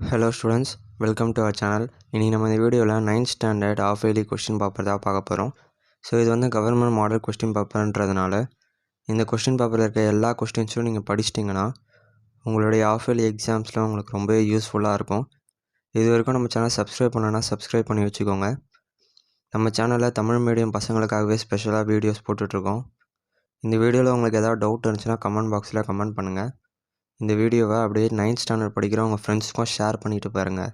Hello students, welcome to our channel. இன்றைக்கி நம்ம இந்த வீடியோவில் 9th standard half yearly question paper பார்க்க போகிறோம். ஸோ இது வந்து கவர்மெண்ட் மாடல் கொஸ்டின் பேப்பர்ன்றதுனால இந்த கொஸ்டின் பேப்பரில் இருக்க எல்லா கொஸ்டின்ஸும் நீங்கள் படிச்சிட்டிங்கன்னா உங்களுடைய ஆஃப் இயர்லி எக்ஸாம்ஸில் உங்களுக்கு ரொம்ப யூஸ்ஃபுல்லாக இருக்கும். இது வரைக்கும் நம்ம சேனல் சப்ஸ்கிரைப் பண்ணலன்னா சப்ஸ்கிரைப் பண்ணி வச்சுக்கோங்க. நம்ம சேனலில் தமிழ் மீடியம் பசங்களுக்காகவே ஸ்பெஷலாக வீடியோஸ் போட்டுட்ருக்கோம். இந்த வீடியோவில் உங்களுக்கு ஏதாவது டவுட் இருந்துச்சுன்னா கமெண்ட் பாக்ஸில் கமெண்ட் பண்ணுங்கள். இந்த வீடியோவை அப்படியே 9th ஸ்டாண்டர்ட் படிக்கிற உங்கள் ஃப்ரெண்ட்ஸுக்கும் ஷேர் பண்ணிவிட்டு பாருங்கள்.